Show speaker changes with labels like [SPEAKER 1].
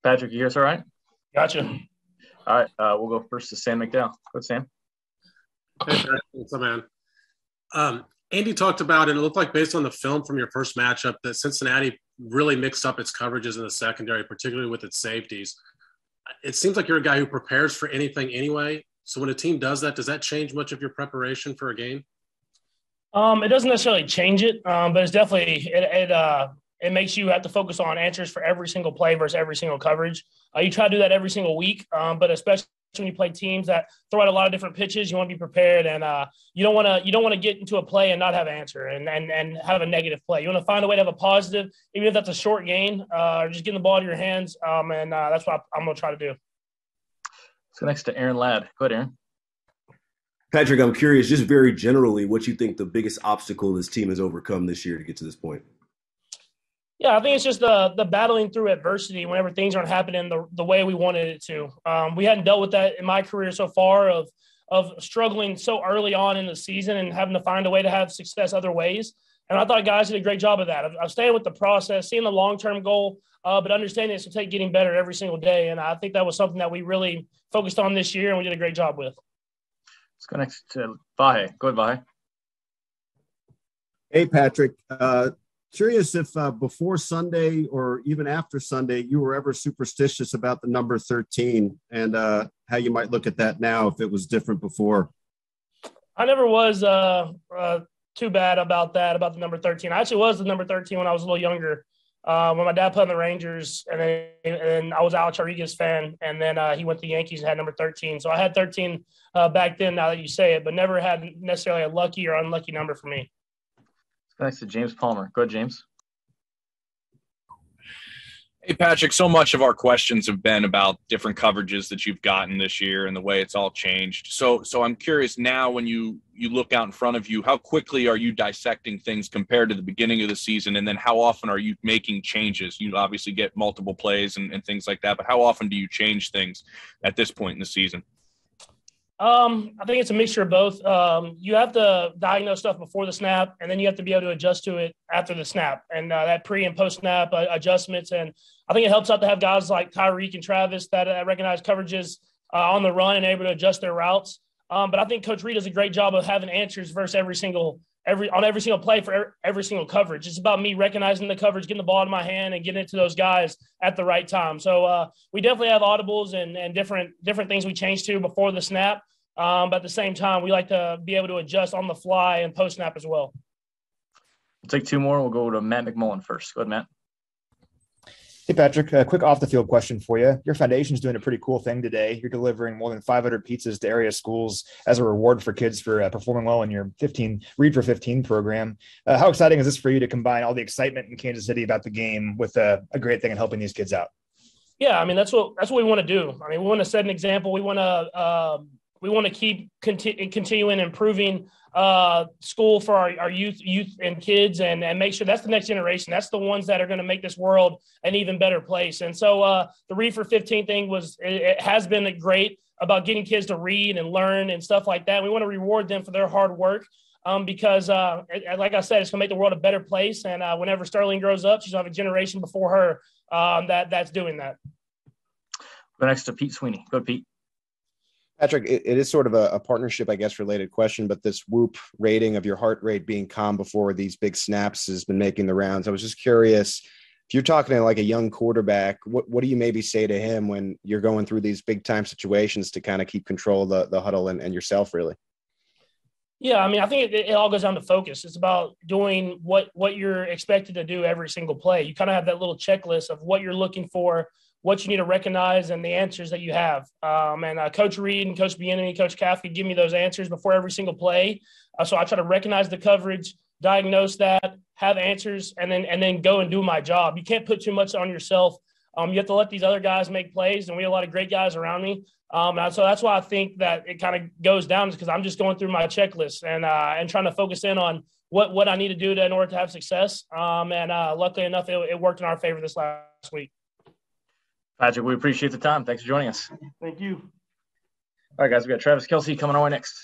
[SPEAKER 1] Patrick, you hear us all right?
[SPEAKER 2] Gotcha.
[SPEAKER 1] All right, we'll go first to Sam McDowell. Go ahead, Sam.
[SPEAKER 3] Hey, Patrick, what's up, man? Andy talked about, and it looked like based on the film from your first matchup, that Cincinnati really mixed up its coverages in the secondary, particularly with its safeties. It seems like you're a guy who prepares for anything anyway. So when a team does that, does that change much of your preparation for a game?
[SPEAKER 2] It doesn't necessarily change it, but it's definitely it makes you have to focus on answers for every single play versus every single coverage. You try to do that every single week, but especially when you play teams that throw out a lot of different pitches, you want to be prepared, and you don't want to get into a play and not have an answer and have a negative play. You want to find a way to have a positive, even if that's a short gain, or just getting the ball to your hands, and that's what I'm going to try to do.
[SPEAKER 1] Let's go next to Aaron Ladd. Go ahead, Aaron.
[SPEAKER 4] Patrick, I'm curious, just very generally, what you think the biggest obstacle this team has overcome this year to get to this point?
[SPEAKER 2] Yeah, I think it's just the battling through adversity whenever things aren't happening the way we wanted it to. We hadn't dealt with that in my career so far of struggling so early on in the season and having to find a way to have success other ways. And I thought guys did a great job of that. I'm staying with the process, seeing the long-term goal, but understanding it's to take getting better every single day. And I think that was something that we really focused on this year and we did a great job with.
[SPEAKER 1] Let's go next to Vahe. Go ahead, Vahe.
[SPEAKER 5] Hey, Patrick. Curious if before Sunday or even after Sunday, you were ever superstitious about the number 13 and how you might look at that now if it was different before.
[SPEAKER 2] I never was too bad about that, about the number 13. I actually was the number 13 when I was a little younger. When my dad played on the Rangers, and then I was Alex Rodriguez fan, and then he went to the Yankees and had number 13. So I had 13 back then, now that you say it, but never had necessarily a lucky or unlucky number for me.
[SPEAKER 1] Next to James Palmer. Go ahead, James.
[SPEAKER 6] Hey, Patrick, so much of our questions have been about different coverages that you've gotten this year and the way it's all changed. So I'm curious now, when you look out in front of you, how quickly are you dissecting things compared to the beginning of the season? And then how often are you making changes? You obviously get multiple plays and things like that, but how often do you change things at this point in the season?
[SPEAKER 2] I think it's a mixture of both. You have to diagnose stuff before the snap, and then you have to be able to adjust to it after the snap, and that pre and post snap adjustments. And I think it helps out to have guys like Tyreek and Travis that recognize coverages on the run and able to adjust their routes. But I think Coach Reed does a great job of having answers versus every single play for every single coverage. It's about me recognizing the coverage, getting the ball in my hand, and getting it to those guys at the right time. So we definitely have audibles and different things we change to before the snap. But at the same time, we like to be able to adjust on the fly and post snap as well.
[SPEAKER 1] We'll take two more. We'll go to Matt McMullen first. Go ahead, Matt.
[SPEAKER 7] Hey, Patrick, a quick off-the-field question for you. Your foundation's doing a pretty cool thing today. You're delivering more than 500 pizzas to area schools as a reward for kids for performing well in your Read for 15 program. How exciting is this for you to combine all the excitement in Kansas City about the game with a great thing in helping these kids out?
[SPEAKER 2] Yeah, I mean, that's what we want to do. I mean, we want to set an example. We want to keep continuing improving school for our youth and kids and make sure that's the next generation. That's the ones that are going to make this world an even better place. And so the Read for 15 thing it has been great about getting kids to read and learn and stuff like that. We want to reward them for their hard work because like I said, it's going to make the world a better place. And whenever Sterling grows up, she's going to have a generation before her that's doing that.
[SPEAKER 1] Go next to Pete Sweeney. Go, Pete.
[SPEAKER 8] Patrick, it is sort of a partnership, I guess, related question, but this Whoop rating of your heart rate being calm before these big snaps has been making the rounds. I was just curious, if you're talking to like a young quarterback, what do you maybe say to him when you're going through these big time situations to kind of keep control of the huddle and yourself, really?
[SPEAKER 2] Yeah, I mean, I think it all goes down to focus. It's about doing what you're expected to do every single play. You kind of have that little checklist of what you're looking for, what you need to recognize, and the answers that you have. And Coach Reed and Coach Bieniemy, Coach Kafka give me those answers before every single play. So I try to recognize the coverage, diagnose that, have answers, and then go and do my job. You can't put too much on yourself. You have to let these other guys make plays, and we have a lot of great guys around me. And so that's why I think that it kind of goes down, because I'm just going through my checklist and trying to focus in on what I need to do in order to have success. And luckily enough, it worked in our favor this last week.
[SPEAKER 1] Patrick, we appreciate the time. Thanks for joining us.
[SPEAKER 2] Thank you.
[SPEAKER 1] All right, guys, we got Travis Kelce coming our way next.